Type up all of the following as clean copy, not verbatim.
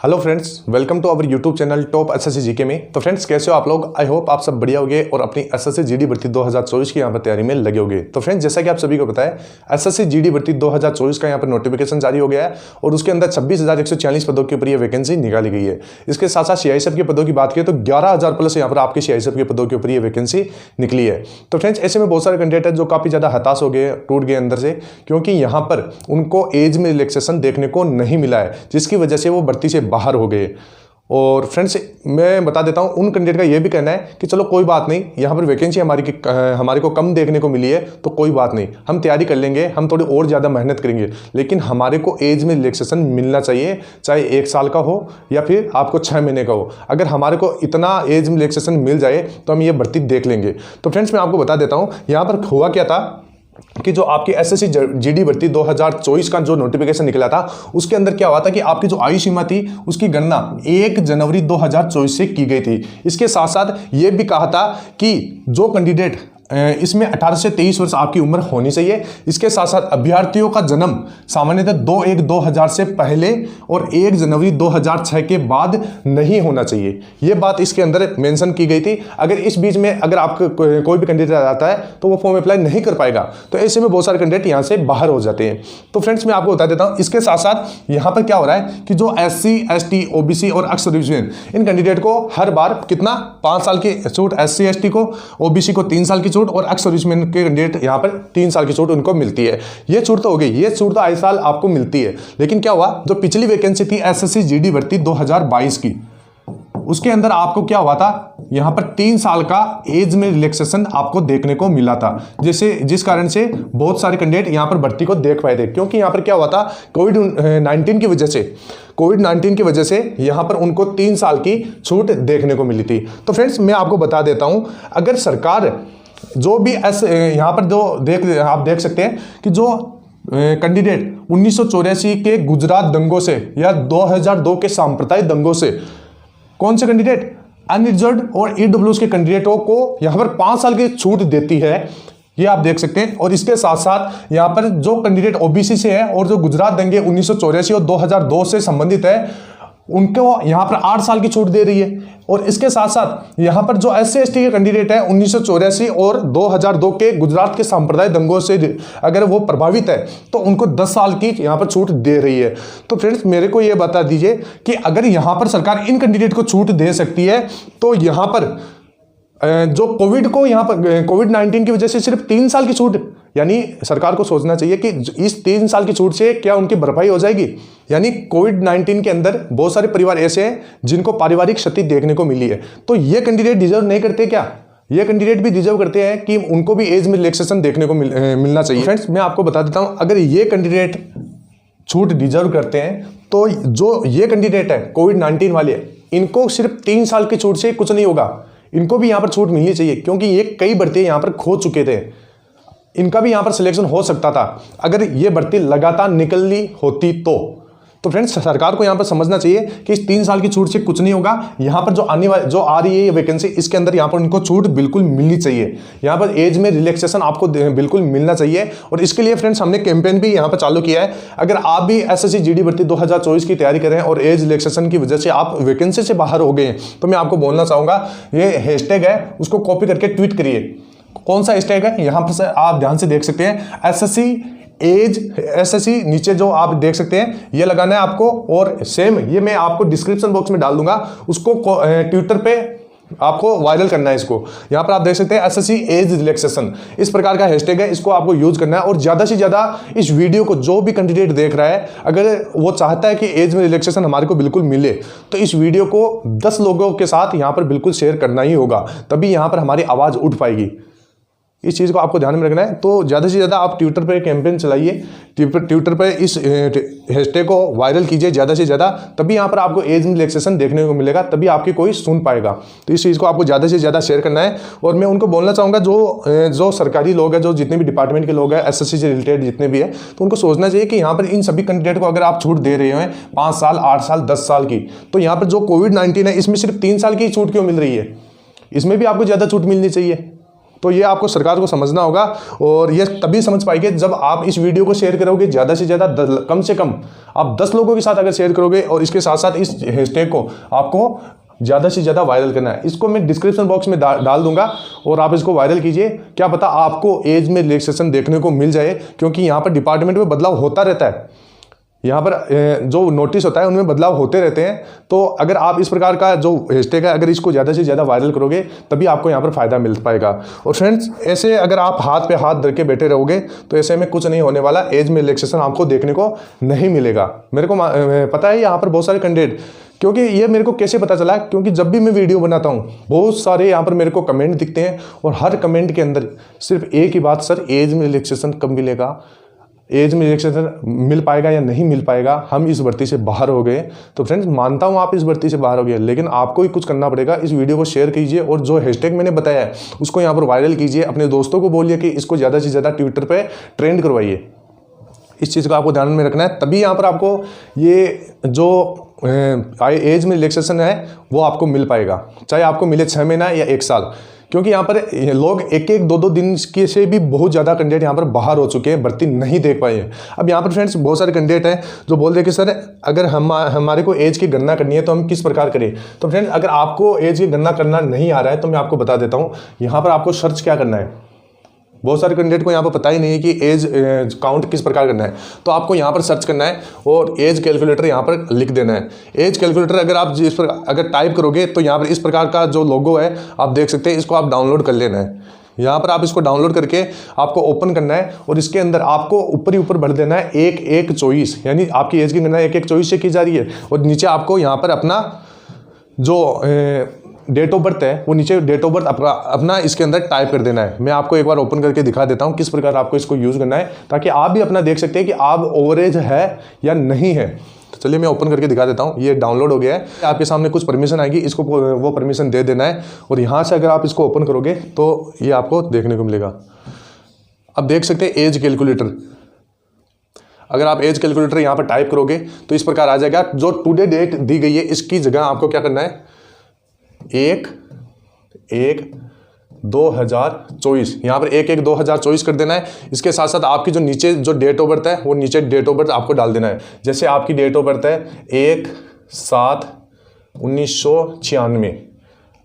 Hello friends, welcome to our YouTube channel top SSC GK में। तो friends, कैसे हो आप लोग? आई होप आप सब बढ़िया होगे और अपनी एसएससी जीडी भर्ती 2024 की यहाँ पर तैयारी में लगे होगे। तो फ्रेंड्स, जैसा कि आप सभी को पता है, एसएससी जीडी भर्ती 2024 का यहाँ पर नोटिफिकेशन जारी हो गया है और उसके अंदर 26,140 पदों के ऊपर ये वैकेंसी निकाली गई है। इसके साथ साथ सीआईएसएफ के पदों की बात करें तो 11,000 प्लस यहाँ पर आपके सीआईएसएफ के पदों के ऊपर ये वैकेंसी निकली है। तो फ्रेंड्स, ऐसे में बहुत सारे कैंडिडेट है जो काफ़ी ज़्यादा हताश हो गए, टूट गए अंदर से, क्योंकि यहाँ पर उनको एज में रिलैक्सेशन देखने को नहीं मिला है, जिसकी वजह से वो भर्ती से बाहर हो गए। और फ्रेंड्स, मैं बता देता हूँ, उन कैंडिडेट का ये भी कहना है कि चलो कोई बात नहीं, यहाँ पर वैकेंसी हमारे को कम देखने को मिली है तो कोई बात नहीं, हम तैयारी कर लेंगे, हम थोड़ी और ज़्यादा मेहनत करेंगे, लेकिन हमारे को एज में रिलैक्सेशन मिलना चाहिए, चाहे 1 साल का हो या फिर आपको 6 महीने का हो। अगर हमारे को इतना एज में रिलैक्सेशन मिल जाए तो हम ये भर्ती देख लेंगे। तो फ्रेंड्स, मैं आपको बता देता हूँ यहाँ पर हुआ क्या था कि जो आपकी एसएससी जीडी भर्ती 2024 का जो नोटिफिकेशन निकला था, उसके अंदर क्या हुआ था कि आपकी जो आयु सीमा थी उसकी गणना 1 जनवरी 2024 से की गई थी। इसके साथ साथ ये भी कहा था कि जो कैंडिडेट इसमें 18 से 23 वर्ष आपकी उम्र होनी चाहिए। इसके साथ साथ अभ्यर्थियों का जन्म सामान्यतः 2/1/2000 से पहले और 1 जनवरी 2006 के बाद नहीं होना चाहिए। ये बात इसके अंदर मेंशन की गई थी। अगर इस बीच में अगर आपका कोई भी कैंडिडेट आता है तो वो फॉर्म अप्लाई नहीं कर पाएगा, तो ऐसे में बहुत सारे कैंडिडेट यहाँ से बाहर हो जाते हैं। तो फ्रेंड्स, मैं आपको बता देता हूँ, इसके साथ साथ यहाँ पर क्या हो रहा है कि जो SC ST OBC और एक्स सर्विसमैन, इन कैंडिडेट को हर बार कितना 5 साल की छूट, SC ST को, OBC को 3 साल की छूट और एक्स सर्विसमैन के कैंडिडेट यहाँ पर 3 साल की छूट उनको मिलती है। ये छूट तो हो गई, ये छूट तो आए साल आपको मिलती है। लेकिन क्या हुआ, जो पिछली वैकेंसी थी एसएससी जीडी भर्ती 2022 की, उसके अंदर आपको क्या हुआ था, यहाँ पर 3 साल का एज में रिलैक्सेशन आपको देखने को मिला था, जिस कारण से बहुत सारे कैंडिडेट यहाँ पर भर्ती को देख पाए थे। क्योंकि यहाँ पर क्या हुआ था, कोविड-19 की वजह से यहाँ पर उनको 3 साल की छूट देखने को मिली थी। तो फ्रेंड्स, मैं आपको बता देता हूँ, अगर सरकार जो भी यहाँ पर जो आप देख सकते हैं कि जो कैंडिडेट 1984 के गुजरात दंगों से या 2002 के सांप्रदायिक दंगों से, कौन से कैंडिडेट, अनरिजर्व्ड और ईडब्ल्यूएस के कैंडिडेटों को यहाँ पर 5 साल की छूट देती है, ये आप देख सकते हैं। और इसके साथ साथ यहाँ पर जो कैंडिडेट ओबीसी से है और जो गुजरात दंगे 1984 और 2002 से संबंधित है, उनको यहाँ पर 8 साल की छूट दे रही है। और इसके साथ साथ यहाँ पर जो SC ST के कैंडिडेट है 1984 और 2002 के गुजरात के सांप्रदायिक दंगों से अगर वो प्रभावित है तो उनको 10 साल की यहाँ पर छूट दे रही है। तो फ्रेंड्स, मेरे को ये बता दीजिए कि अगर यहाँ पर सरकार इन कैंडिडेट को छूट दे सकती है तो यहाँ पर जो कोविड-19 की वजह से सिर्फ 3 साल की छूट, यानी सरकार को सोचना चाहिए कि इस 3 साल की छूट से क्या उनकी भरपाई हो जाएगी। यानी कोविड-19 के अंदर बहुत सारे परिवार ऐसे हैं जिनको पारिवारिक क्षति देखने को मिली है, तो ये कैंडिडेट डिजर्व नहीं करते क्या? ये कैंडिडेट भी डिजर्व करते हैं कि उनको भी एज में रिलैक्सेशन देखने को मिलना चाहिए। फ्रेंड्स, मैं आपको बता देता हूँ, अगर ये कैंडिडेट छूट डिजर्व करते हैं तो जो ये कैंडिडेट है कोविड-19 वाले, इनको सिर्फ 3 साल की छूट से कुछ नहीं होगा, इनको भी यहाँ पर छूट मिलनी चाहिए, क्योंकि ये कई भर्ती यहाँ पर खो चुके थे। इनका भी यहाँ पर सिलेक्शन हो सकता था अगर ये भर्ती लगातार निकलनी होती तो। फ्रेंड्स, सरकार को यहाँ पर समझना चाहिए कि इस 3 साल की छूट से कुछ नहीं होगा। यहाँ पर जो आ रही है ये वैकेंसी, इसके अंदर यहाँ पर इनको छूट बिल्कुल मिलनी चाहिए। यहाँ पर एज में रिलैक्सेशन आपको बिल्कुल मिलना चाहिए। और इसके लिए फ्रेंड्स, हमने कैंपेन भी यहाँ पर चालू किया है। अगर आप भी एसएससी जीडी भर्ती 2024 की तैयारी कर रहे हैं और एज रिलैक्सेशन की वजह से आप वैकेंसी से बाहर हो गए हैं, तो मैं आपको बोलना चाहूँगा, ये हैशटैग है, उसको कॉपी करके ट्वीट करिए। कौन सा हैशटैग है, यहाँ पर आप ध्यान से देख सकते हैं, एसएससी नीचे जो आप देख सकते हैं, ये लगाना है आपको। और सेम ये मैं आपको डिस्क्रिप्शन बॉक्स में डाल दूंगा, उसको ट्विटर पे आपको वायरल करना है। इसको यहाँ पर आप देख सकते हैं, एसएससी एज रिलैक्सेशन, इस प्रकार का हैशटैग है, इसको आपको यूज करना है। और ज़्यादा से ज़्यादा इस वीडियो को जो भी कैंडिडेट देख रहा है, अगर वो चाहता है कि एज में रिलैक्सेशन हमारे को बिल्कुल मिले, तो इस वीडियो को 10 लोगों के साथ यहाँ पर बिल्कुल शेयर करना ही होगा, तभी यहाँ पर हमारी आवाज़ उठ पाएगी। इस चीज़ को आपको ध्यान में रखना है। तो ज़्यादा से ज़्यादा आप ट्विटर पे कैंपेन चलाइए, ट्विटर पे इस हैशटैग को वायरल कीजिए ज़्यादा से ज़्यादा, तभी यहाँ पर आपको एज में रिलैक्सेशन देखने को मिलेगा, तभी आपकी कोई सुन पाएगा। तो इस चीज़ को आपको ज़्यादा से ज़्यादा शेयर करना है। और मैं उनको बोलना चाहूँगा, जो सरकारी लोग हैं, जो जितने भी डिपार्टमेंट के लोग हैं, एसएससी से रिलेटेड जितने भी है, तो उनको सोचना चाहिए कि यहाँ पर इन सभी कैंडिडेट को अगर आप छूट दे रहे हैं 5 साल, 8 साल, 10 साल की, तो यहाँ पर जो कोविड-19 है, इसमें सिर्फ 3 साल की छूट क्यों मिल रही है? इसमें भी आपको ज़्यादा छूट मिलनी चाहिए। तो ये आपको सरकार को समझना होगा, और ये तभी समझ पाएंगे जब आप इस वीडियो को शेयर करोगे ज़्यादा से ज़्यादा, कम से कम आप 10 लोगों के साथ अगर शेयर करोगे, और इसके साथ साथ इस हैशटैग को आपको ज़्यादा से ज़्यादा वायरल करना है। इसको मैं डिस्क्रिप्शन बॉक्स में डाल दूंगा, और आप इसको वायरल कीजिए। क्या पता आपको एज में रिलैक्सेशन देखने को मिल जाए, क्योंकि यहाँ पर डिपार्टमेंट में बदलाव होता रहता है। यहाँ पर जो नोटिस होता है उनमें बदलाव होते रहते हैं। तो अगर आप इस प्रकार का जो हैशटैग है, अगर इसको ज़्यादा से ज़्यादा वायरल करोगे तभी आपको यहाँ पर फ़ायदा मिल पाएगा। और फ्रेंड्स, ऐसे अगर आप हाथ पे हाथ धर के बैठे रहोगे तो ऐसे में कुछ नहीं होने वाला, एज में रिलैक्सेशन आपको देखने को नहीं मिलेगा। मेरे को पता है यहाँ पर बहुत सारे कैंडिडेट, क्योंकि ये मेरे को कैसे पता चला, क्योंकि जब भी मैं वीडियो बनाता हूँ बहुत सारे यहाँ पर मेरे को कमेंट दिखते हैं, और हर कमेंट के अंदर सिर्फ एक ही बात, सर एज में रिलैक्सेशन कब मिलेगा, एज में रिलैक्सेशन मिल पाएगा या नहीं मिल पाएगा, हम इस भर्ती से बाहर हो गए। तो फ्रेंड्स, मानता हूँ आप इस भर्ती से बाहर हो गए, लेकिन आपको ही कुछ करना पड़ेगा। इस वीडियो को शेयर कीजिए, और जो हैशटैग मैंने बताया है उसको यहाँ पर वायरल कीजिए। अपने दोस्तों को बोलिए कि इसको ज़्यादा से ज़्यादा ट्विटर पे ट्रेंड करवाइए। इस चीज़ को आपको ध्यान में रखना है, तभी यहाँ पर आपको ये जो एज में रिलैक्सेशन है वो आपको मिल पाएगा, चाहे आपको मिले 6 महीना या 1 साल। क्योंकि यहाँ पर लोग 1-1, 2-2 दिन के से भी बहुत ज़्यादा कैंडिडेट यहाँ पर बाहर हो चुके हैं, भर्ती नहीं देख पाए हैं। अब यहाँ पर फ्रेंड्स बहुत सारे कैंडिडेट हैं जो बोल रहे हैं कि सर अगर हमारे को एज की गणना करनी है तो हम किस प्रकार करें। तो फ्रेंड्स, अगर आपको एज की गणना करना नहीं आ रहा है तो मैं आपको बता देता हूँ यहाँ पर आपको सर्च क्या करना है। बहुत सारे कैंडिडेट को यहाँ पर पता ही नहीं है कि एज काउंट किस प्रकार करना है। तो आपको यहाँ पर सर्च करना है और एज कैलकुलेटर यहाँ पर लिख देना है। एज कैलकुलेटर अगर आप जिस पर अगर टाइप करोगे तो यहाँ पर इस प्रकार का जो लोगो है आप देख सकते हैं, इसको आप डाउनलोड कर लेना है। यहाँ पर आप इसको डाउनलोड करके आपको ओपन करना है, और इसके अंदर आपको ऊपर ही ऊपर भर देना है 1-1-24, यानी आपकी एज की गणना 1-1-24 से की जा रही है। और नीचे आपको यहाँ पर अपना जो डेट ऑफ बर्थ है वो नीचे डेट ऑफ बर्थ अपना इसके अंदर टाइप कर देना है। मैं आपको एक बार ओपन करके दिखा देता हूँ किस प्रकार आपको इसको यूज़ करना है, ताकि आप भी अपना देख सकते हैं कि आप ओवरेज है या नहीं है। तो चलिए मैं ओपन करके दिखा देता हूँ। ये डाउनलोड हो गया है, आपके सामने कुछ परमिशन आएगी, इसको वो परमिशन दे देना है, और यहाँ से अगर आप इसको ओपन करोगे तो ये आपको देखने को मिलेगा। अब देख सकते हैं एज कैलकुलेटर। अगर आप एज कैलकुलेटर यहाँ पर टाइप करोगे तो इस प्रकार आ जाएगा। जो टुडे डेट दी गई है इसकी जगह आपको क्या करना है, 1-1-2024, यहाँ पर 1-1-2024 कर देना है। इसके साथ साथ आपकी जो नीचे जो डेट ऑफ बर्थ है वो नीचे डेट ऑफ बर्थ आपको डाल देना है। जैसे आपकी डेट ऑफ बर्थ है 1-7-1996,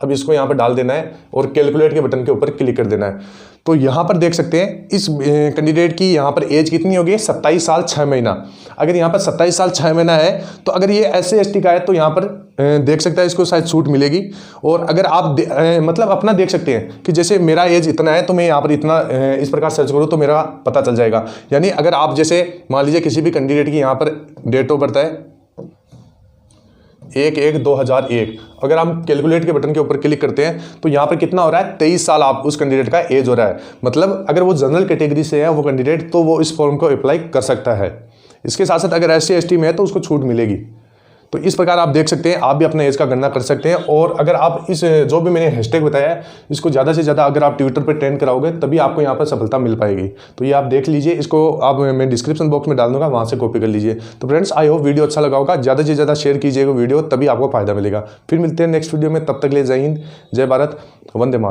अब इसको यहाँ पर डाल देना है और कैलकुलेट के बटन के ऊपर क्लिक कर देना है। तो यहाँ पर देख सकते हैं इस कैंडिडेट की यहाँ पर एज कितनी होगी, 27 साल 6 महीना। अगर यहाँ पर 27 साल 6 महीना है तो अगर ये SC/ST का है तो यहाँ पर देख सकता है इसको शायद छूट मिलेगी। और अगर आप मतलब अपना देख सकते हैं कि जैसे मेरा एज इतना है तो मैं यहाँ पर इतना इस प्रकार सर्च करूँ तो मेरा पता चल जाएगा। यानी अगर आप जैसे मान लीजिए किसी भी कैंडिडेट की यहाँ पर डेट ऑफ बर्थ है 1-1-2001, अगर हम कैलकुलेट के बटन के ऊपर क्लिक करते हैं तो यहाँ पर कितना हो रहा है, 23 साल आप उस कैंडिडेट का एज हो रहा है। मतलब अगर वो जनरल कैटेगरी से है वो कैंडिडेट तो वो इस फॉर्म को अप्लाई कर सकता है। इसके साथ साथ अगर SC/ST में है तो उसको छूट मिलेगी। तो इस प्रकार आप देख सकते हैं, आप भी अपने एज का गणना कर सकते हैं। और अगर आप इस जो भी मैंने हैशटैग बताया है इसको ज़्यादा से ज़्यादा अगर आप ट्विटर पर ट्रेंड कराओगे तभी आपको यहाँ पर सफलता मिल पाएगी। तो ये आप देख लीजिए, इसको आप मैं डिस्क्रिप्शन बॉक्स में डाल दूंगा, वहाँ से कॉपी कर लीजिए। तो फ्रेंड्स, आई होप वीडियो अच्छा लगा होगा, ज़्यादा से ज़्यादा शेयर कीजिएगा वीडियो, तभी आपको फायदा मिलेगा। फिर मिलते हैं नेक्स्ट वीडियो में, तब तक के लिए जय हिंद, जय भारत, वंदे मातरम।